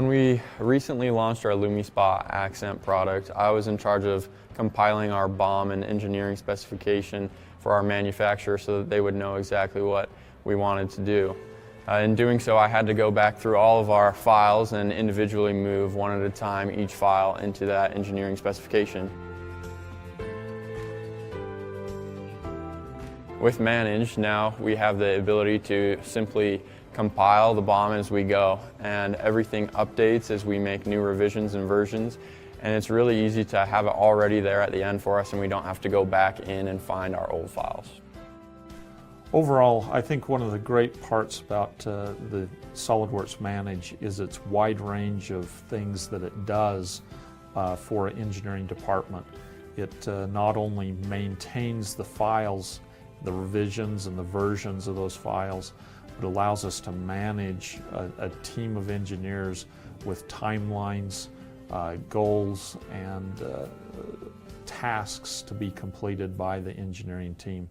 When we recently launched our LumiSpa Accent product, I was in charge of compiling our BOM and engineering specification for our manufacturer so that they would know exactly what we wanted to do. In doing so, I had to go back through all of our files and individually move one at a time each file into that engineering specification. With Manage, now we have the ability to simply compile the BOM as we go, and everything updates as we make new revisions and versions, and it's really easy to have it already there at the end for us, and we don't have to go back in and find our old files. Overall, I think one of the great parts about the SOLIDWORKS Manage is its wide range of things that it does for an engineering department. It not only maintains the files, the revisions and the versions of those files, but allows us to manage a team of engineers with timelines, goals, and tasks to be completed by the engineering team.